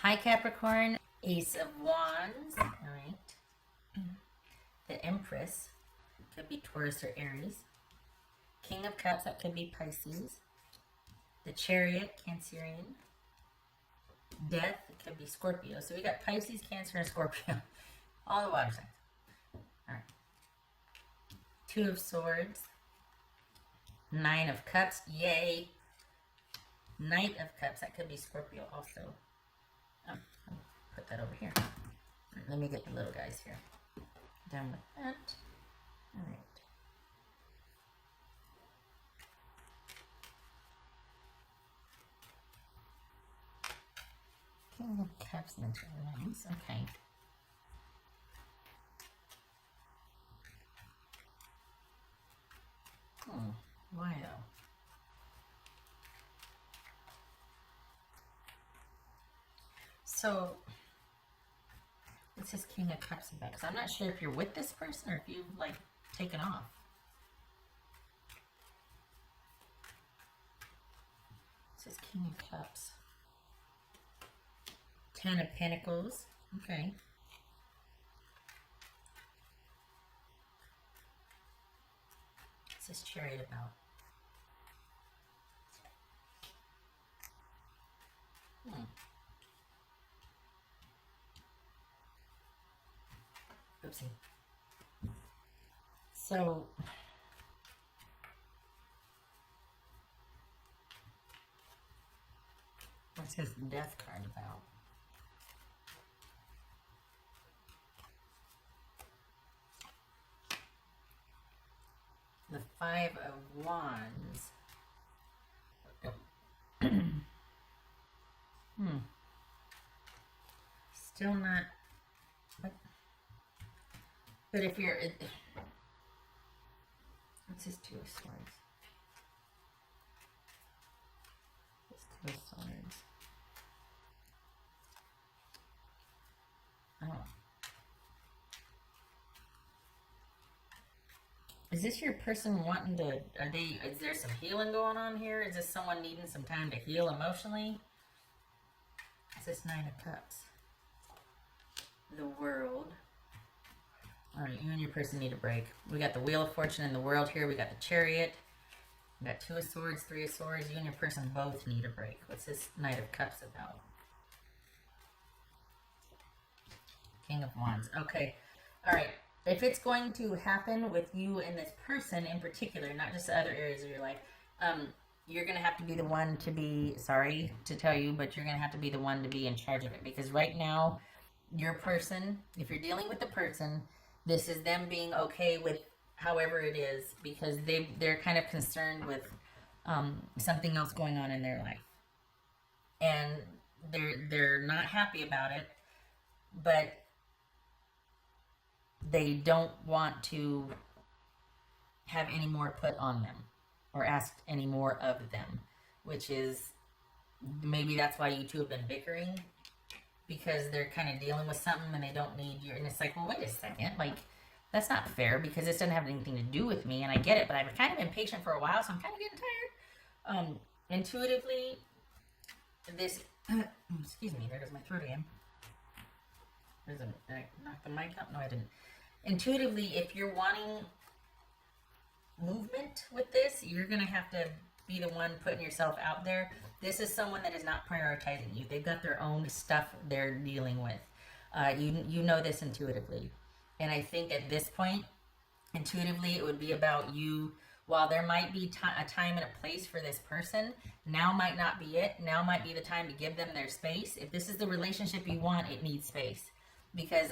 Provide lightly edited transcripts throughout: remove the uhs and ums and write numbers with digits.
Hi Capricorn, Ace of Wands, all right. The Empress, could be Taurus or Aries. King of Cups, that could be Pisces. The Chariot, Cancerian. Death, it could be Scorpio. So we got Pisces, Cancer, and Scorpio. All the water signs. All right. Two of Swords. Nine of Cups, yay. Knight of Cups, that could be Scorpio also. Oh, I'll put that over here. Right, let me get the little guys here. Done with that. All right. King of Cups and Wands. Okay. Why though? So, what's this King of Cups about? Because I'm not sure if you're with this person or if you've, like, taken off. This is King of Cups. Ten of Pentacles. Okay. What's this Chariot about? Oopsie. So, what's his Death card about? The Five of Wands. Still not. But if you're. What's his Two of Swords? His Two of Swords. Oh. Is this your person wanting to, is there some healing going on here? Is this someone needing some time to heal emotionally? Is this Nine of Cups? The World. Alright, you and your person need a break. We got the Wheel of Fortune and the World here. We got the Chariot. We got Two of Swords, Three of Swords. You and your person both need a break. What's this Knight of Cups about? King of Wands. Okay. Alright. If it's going to happen with you and this person in particular, not just the other areas of your life, you're going to have to be the one to be, sorry to tell you, but you're going to have to be the one to be in charge of it. Because right now, your person, if you're dealing with the person, this is them being okay with however it is, because they're kind of concerned with something else going on in their life. And they're not happy about it, but they don't want to have any more put on them or asked any more of them, which is maybe that's why you two have been bickering, because they're kind of dealing with something and they don't need your, and it's like, well, wait a second, like, that's not fair because this doesn't have anything to do with me, and I get it, but I've kind of been patient for a while, so I'm kind of getting tired. Intuitively, this, excuse me, there goes my throat again. Did I knock the mic out? No, I didn't. Intuitively, if you're wanting movement with this, you're going to have to be the one putting yourself out there. This is someone that is not prioritizing you. They've got their own stuff they're dealing with. You know this intuitively. And I think at this point, intuitively, it would be about you. While there might be a time and a place for this person, now might not be it. Now might be the time to give them their space. If this is the relationship you want, it needs space. Because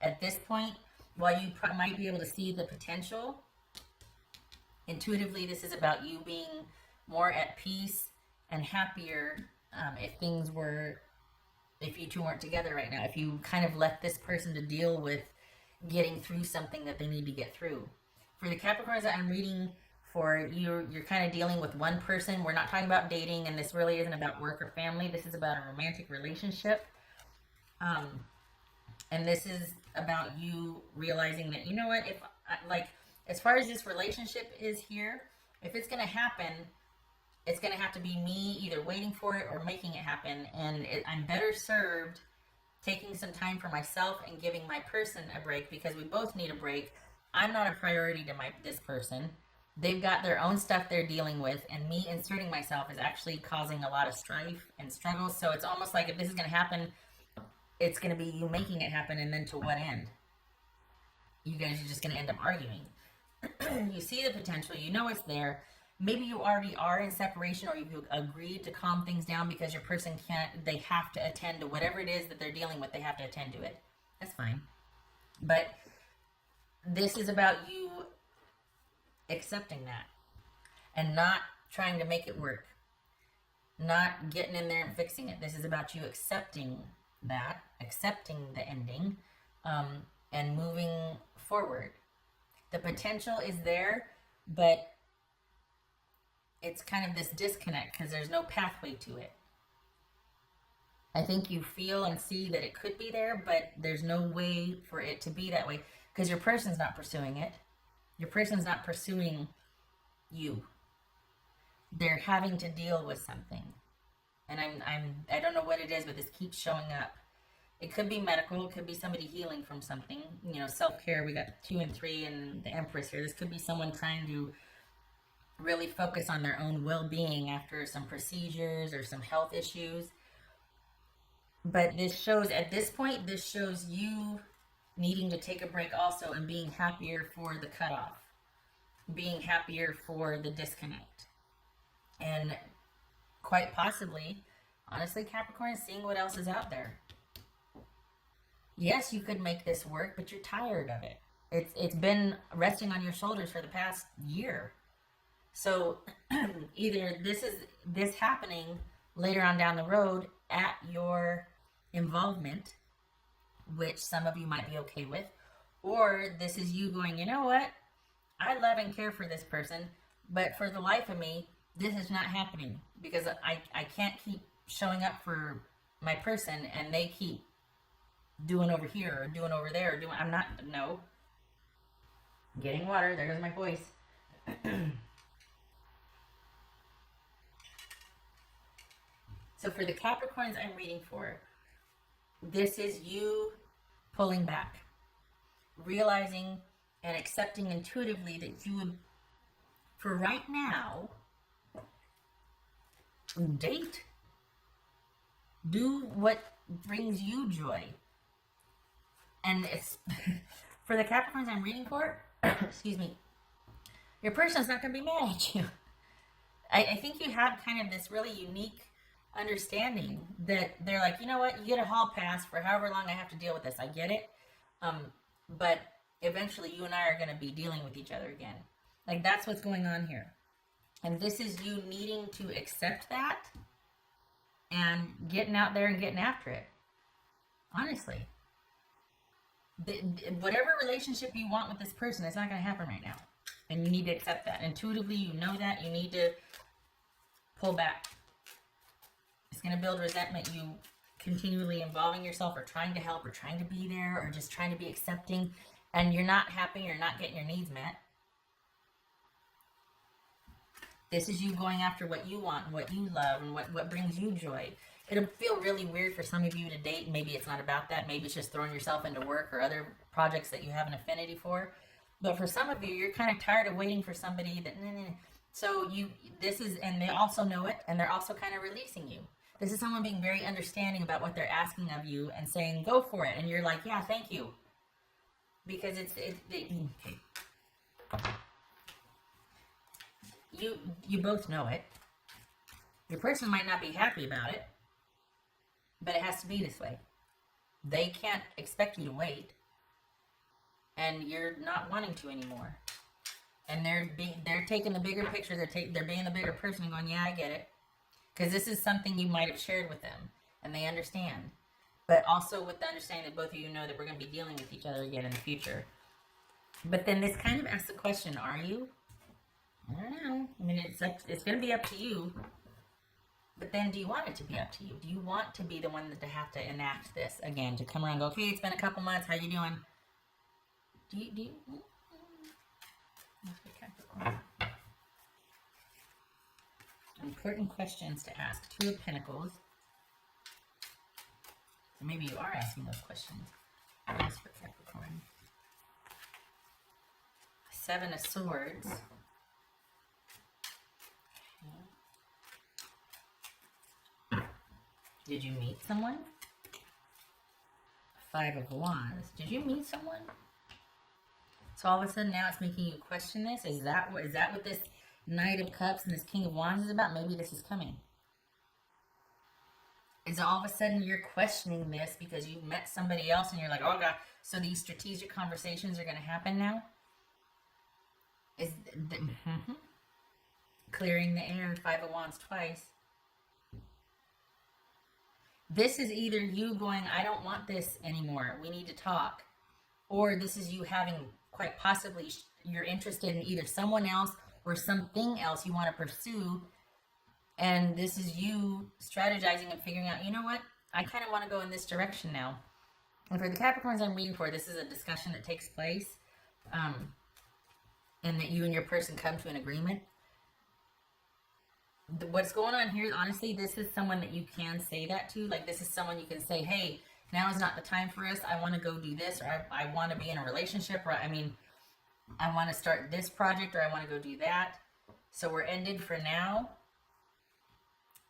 at this point, while you might be able to see the potential, intuitively, this is about you being more at peace and happier if you two weren't together right now. If you kind of left this person to deal with getting through something that they need to get through. For the Capricorns that I'm reading for, you're kind of dealing with one person. We're not talking about dating, and this really isn't about work or family. This is about a romantic relationship. And this is about you realizing that, you know what, as far as this relationship is here, if it's going to happen, it's going to have to be me either waiting for it or making it happen. And I'm better served taking some time for myself and giving my person a break, because we both need a break. I'm not a priority to this person. They've got their own stuff they're dealing with, and me inserting myself is actually causing a lot of strife and struggle. So it's almost like if this is going to happen, it's going to be you making it happen, and then to what end? You guys are just going to end up arguing. You see the potential, you know it's there. Maybe you already are in separation, or you've agreed to calm things down because your person they have to attend to whatever it is that they're dealing with. They have to attend to it. That's fine. But this is about you accepting that and not trying to make it work, not getting in there and fixing it. This is about you accepting that, accepting the ending, and moving forward. The potential is there, but it's kind of this disconnect because there's no pathway to it. I think you feel and see that it could be there, but there's no way for it to be that way because your person's not pursuing it. Your person's not pursuing you. They're having to deal with something. And I don't know what it is, but this keeps showing up. It could be medical, it could be somebody healing from something, you know, self-care. We got 2 and 3 and the Empress here. This could be someone trying to really focus on their own well-being after some procedures or some health issues. But this shows, at this point, this shows you needing to take a break also and being happier for the cutoff, being happier for the disconnect. And quite possibly, honestly, Capricorn, seeing what else is out there. Yes, you could make this work, but you're tired of it. It's been resting on your shoulders for the past year. So either this happening later on down the road at your involvement, which some of you might be okay with, or this is you going, you know what? I love and care for this person, but for the life of me, this is not happening because I can't keep showing up for my person and they keep doing over here or doing over there or doing, no. Getting water, there goes my voice. So for the Capricorns I'm reading for, this is you pulling back, realizing and accepting intuitively that you would, for right now, date, do what brings you joy. And it's for the Capricorns I'm reading for, excuse me, your person's not going to be mad at you. I think you have kind of this really unique understanding that they're like, you know what, you get a hall pass for however long I have to deal with this. I get it. But eventually you and I are going to be dealing with each other again. Like, that's what's going on here. And this is you needing to accept that and getting out there and getting after it. Honestly. Whatever relationship you want with this person, it's not going to happen right now. And you need to accept that. Intuitively, you know that. You need to pull back. It's going to build resentment. You continually involving yourself or trying to help or trying to be there or just trying to be accepting. And you're not happy. You're not getting your needs met. This is you going after what you want and what you love and what brings you joy. It'll feel really weird for some of you to date. Maybe it's not about that. Maybe it's just throwing yourself into work or other projects that you have an affinity for. But for some of you, you're kind of tired of waiting for somebody that, so and they also know it, and they're also kind of releasing you. This is someone being very understanding about what they're asking of you and saying, go for it. And you're like, yeah, thank you. Because you both know it. Your person might not be happy about it, but it has to be this way. They can't expect you to wait, and you're not wanting to anymore. And they're taking the bigger picture. They're being the bigger person and going, yeah, I get it, because this is something you might have shared with them, and they understand. But also with the understanding that both of you know that we're going to be dealing with each other again in the future. But then this kind of asks the question: are you? I don't know. I mean, it's going to be up to you. But then do you want it to be up to you? Do you want to be the one to have to enact this again? To come around and go, okay, it's been a couple months. How you doing? Do you? Important questions to ask. Two of Pentacles. So maybe you are asking those questions. Yes, for Capricorn. Seven of Swords. Okay. Did you meet someone? Five of Wands. Did you meet someone? So all of a sudden now it's making you question this. Is that what this Knight of Cups and this King of Wands is about? Maybe this is coming. Is all of a sudden you're questioning this because you've met somebody else and you're like, oh God, so these strategic conversations are going to happen now? Is clearing the air, Five of Wands twice. This is either you going, I don't want this anymore, we need to talk. Or this is you having, quite possibly, you're interested in either someone else or something else you want to pursue. And this is you strategizing and figuring out, you know what, I kind of want to go in this direction now. And for the Capricorns I'm reading for, this is a discussion that takes place. And that you and your person come to an agreement. What's going on here, honestly, this is someone that you can say that to. Like, this is someone you can say, hey, now is not the time for us. I want to go do this, or I want to be in a relationship, or I want to start this project, or I want to go do that. So we're ended for now.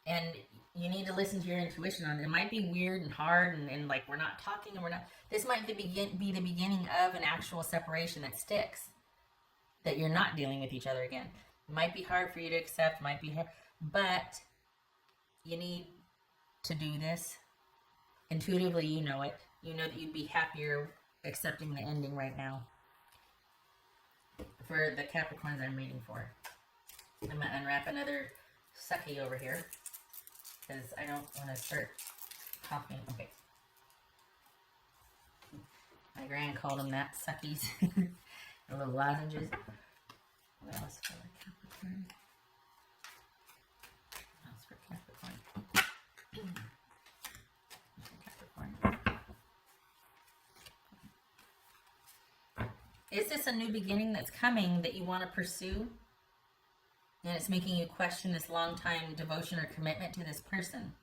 And you need to listen to your intuition on it. It might be weird and hard and like we're not talking and we're not. This might be the beginning of an actual separation that sticks. That you're not dealing with each other again. It might be hard for you to accept, might be hard, but you need to do this. Intuitively, you know it. You know that you'd be happier accepting the ending right now. For the Capricorns I'm reading for. I'm going to unwrap another sucky over here. Because I don't want to start talking. Okay. My grand called them that, suckies. The little lozenges. What else for Capricorn? What else for Capricorn? Capricorn. Is this a new beginning that's coming that you want to pursue? And it's making you question this long time devotion or commitment to this person.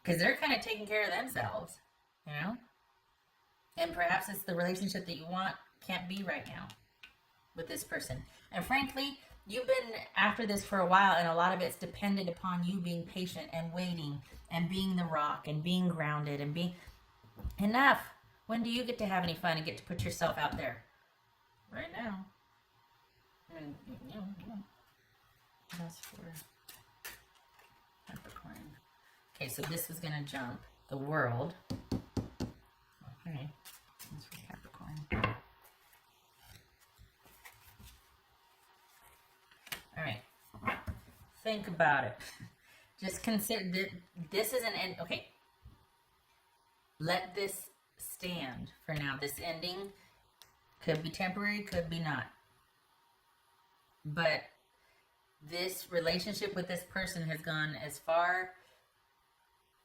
Because they're kind of taking care of themselves, you know? And perhaps it's the relationship that you want can't be right now with this person. And frankly, you've been after this for a while, and a lot of it's dependent upon you being patient and waiting and being the rock and being grounded and being enough. When do you get to have any fun and get to put yourself out there? Right now. And, you know. That's for Capricorn. Okay, so this is going to jump the world. Okay, that's for Capricorn. All right, think about it. Just consider this is an end. Okay, let this stand for now. This ending could be temporary, could be not. But this relationship with this person has gone as far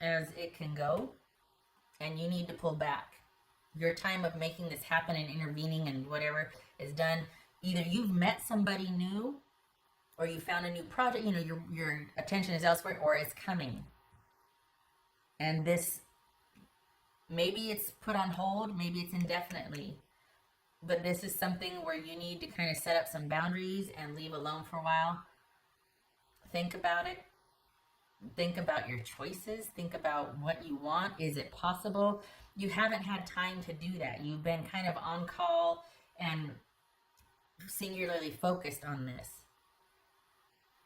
as it can go, and you need to pull back. Your time of making this happen and intervening and whatever is done. Either you've met somebody new, or you found a new project, you know, your attention is elsewhere, or it's coming. And this, maybe it's put on hold, maybe it's indefinitely. But this is something where you need to kind of set up some boundaries and leave alone for a while. Think about it. Think about your choices. Think about what you want. Is it possible? You haven't had time to do that. You've been kind of on call and singularly focused on this.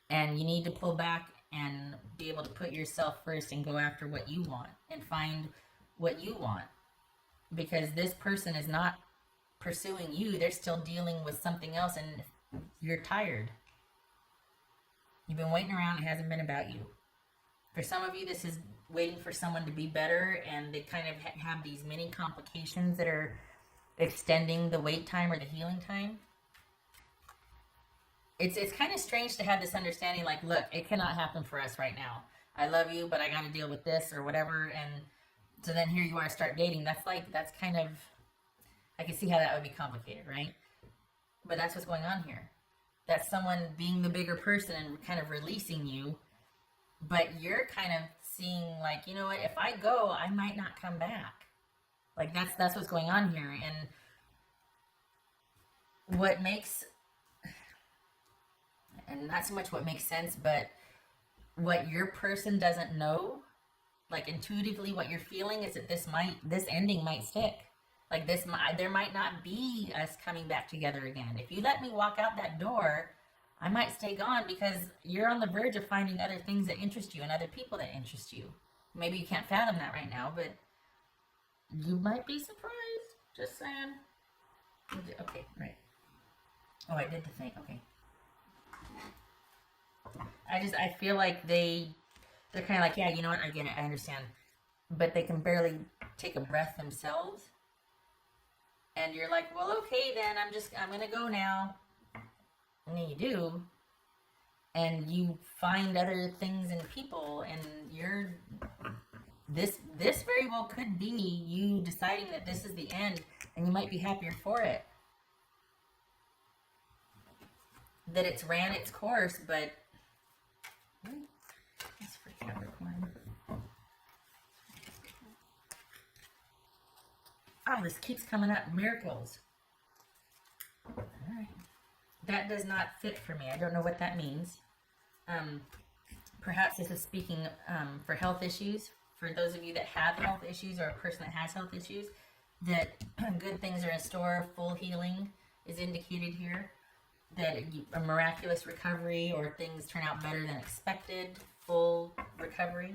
And you need to pull back and be able to put yourself first and go after what you want and find what you want. Because this person is not pursuing you. They're still dealing with something else, and you're tired. You've been waiting around. It hasn't been about you. For some of you, this is waiting for someone to be better, and they kind of have these mini complications that are extending the wait time or the healing time. It's kind of strange to have this understanding, like, look, it cannot happen for us right now. I love you, but I got to deal with this or whatever. And so then here you are, start dating. That's kind of, I can see how that would be complicated, right? But that's what's going on here. That's someone being the bigger person and kind of releasing you, but you're kind of seeing like, you know what, if I go, I might not come back. Like that's what's going on here. And what makes, and not so much what makes sense, but what your person doesn't know, like intuitively what you're feeling is that this ending might stick. Like there might not be us coming back together again. If you let me walk out that door, I might stay gone because you're on the verge of finding other things that interest you and other people that interest you. Maybe you can't fathom that right now, but you might be surprised. Just saying. Okay, right. Oh, I did the thing. Okay. I feel like they're kind of like, yeah, you know what, I get it, I understand. But they can barely take a breath themselves. And you're like, well, okay, then I'm going to go now. And then you do. And you find other things in people. And this very well could be you deciding that this is the end. And you might be happier for it. That it's ran its course, but that's for Capricorn. Oh, this keeps coming up. Miracles. Alright. That does not fit for me. I don't know what that means. Perhaps this is speaking for health issues. For those of you that have health issues or a person that has health issues, that good things are in store. Full healing is indicated here. That a miraculous recovery or things turn out better than expected. Full recovery.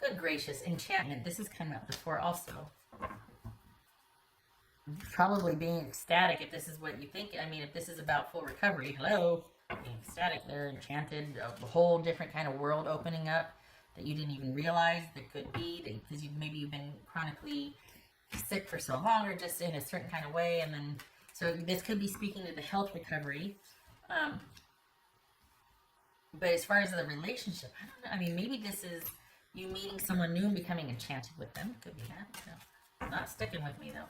Good gracious, enchantment. This has come up before also. Probably being ecstatic if this is what you think. I mean, if this is about full recovery, hello. Being ecstatic, they're enchanted. A whole different kind of world opening up that you didn't even realize there could be. Because maybe you've been chronically sick for so long or just in a certain kind of way. And then, so this could be speaking to the health recovery. But as far as the relationship, I don't know. I mean, maybe this is you meeting someone new and becoming enchanted with them. Could be that. No, not sticking with me, though.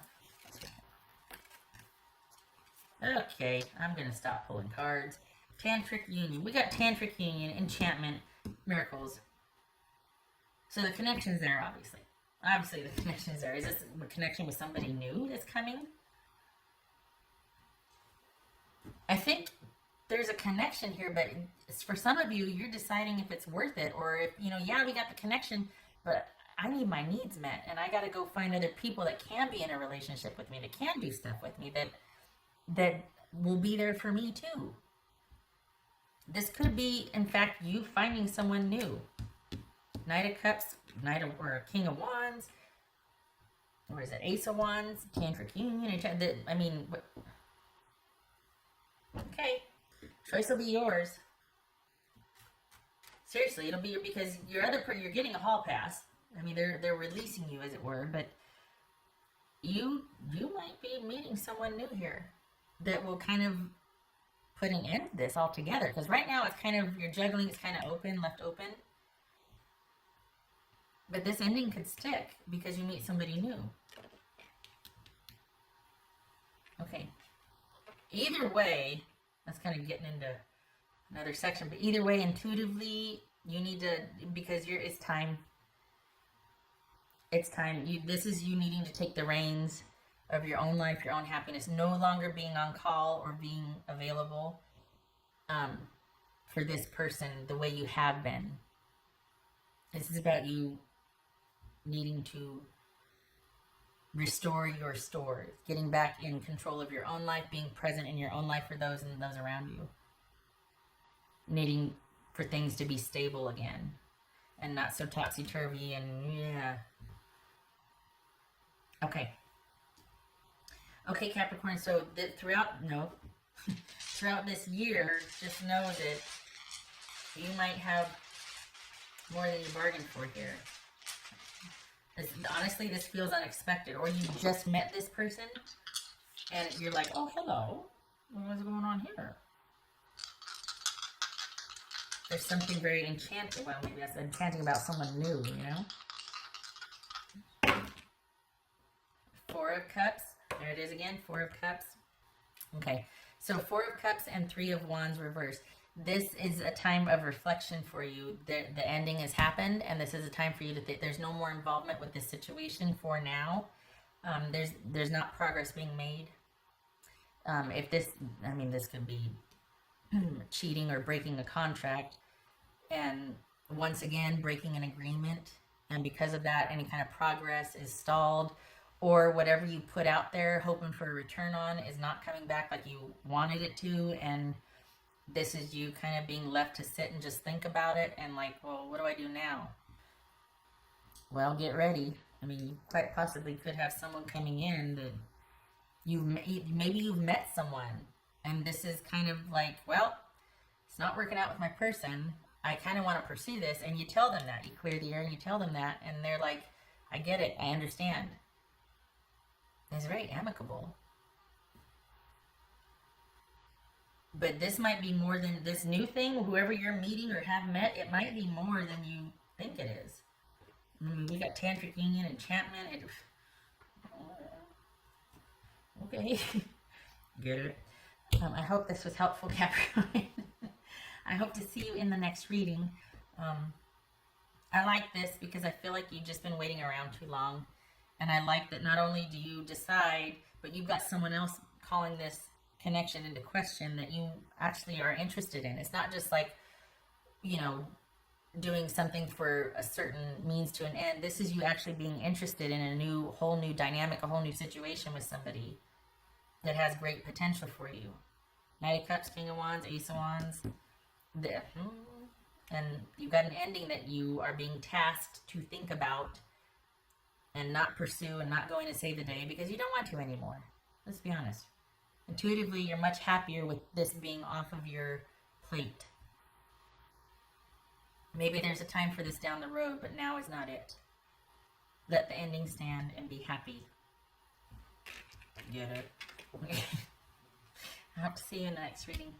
Okay, I'm going to stop pulling cards. Tantric union. We got tantric union, enchantment, miracles. So the connection's there, obviously. Obviously, the connection's there. Is this a connection with somebody new that's coming? I think there's a connection here, but for some of you, you're deciding if it's worth it, or if, you know, yeah, we got the connection, but I need my needs met, and I got to go find other people that can be in a relationship with me, that can do stuff with me, that will be there for me too. This could be, in fact, you finding someone new. Knight of Cups, or King of Wands, or is it Ace of Wands, Tantric Union, I mean, okay. Choice will be yours. Seriously, it'll be because you're getting a hall pass. I mean, they're releasing you, as it were, but you might be meeting someone new here that will kind of put an end to this altogether. Because right now it's kind of, you're juggling, it's kind of left open. But this ending could stick because you meet somebody new. Okay. Either way, that's kind of getting into another section, but either way, intuitively, you need to, because it's time. It's time. This is you needing to take the reins of your own life, your own happiness, no longer being on call or being available for this person the way you have been. This is about you needing to restore your stores, getting back in control of your own life, being present in your own life for those and those around you. Needing for things to be stable again and not so topsy-turvy and yeah. Okay, Capricorn, so throughout this year, just know that you might have more than you bargained for here. Honestly, this feels unexpected. Or you just met this person, and you're like, oh, hello. What's going on here? There's something very enchanting. Well, maybe that's enchanting about someone new, you know? Four of Cups. There it is again, Four of Cups. Okay, so Four of Cups and Three of Wands reversed. This is a time of reflection for you. The ending has happened, and this is a time for you to think there's no more involvement with this situation for now. There's not progress being made. If this, I mean, this could be cheating or breaking a contract, and once again breaking an agreement, and because of that, any kind of progress is stalled, or whatever you put out there hoping for a return on is not coming back like you wanted it to, and this is you kind of being left to sit and just think about it and like, well, what do I do now? Well, get ready. I mean, you quite possibly could have someone coming in that maybe you've met someone, and this is kind of like, well, it's not working out with my person. I kind of want to pursue this, and you tell them that. You clear the air and you tell them that, and they're like, I get it. I understand. It's very amicable. But this might be more than this new thing, whoever you're meeting or have met, it might be more than you think it is. I mean, we got tantric union, enchantment. Okay. Get it? I hope this was helpful, Capricorn. I hope to see you in the next reading. I like this because I feel like you've just been waiting around too long. And I like that not only do you decide, but you've got someone else calling this connection into question that you actually are interested in. It's not just like, you know, doing something for a certain means to an end. This is you actually being interested in a whole new dynamic, a whole new situation with somebody that has great potential for you. Knight of Cups, King of Wands, Ace of Wands. And you've got an ending that you are being tasked to think about and not pursue and not going to save the day because you don't want to anymore. Let's be honest. Intuitively, you're much happier with this being off of your plate. Maybe there's a time for this down the road, but now is not it. Let the ending stand and be happy. Get it? I hope to see you in the next reading.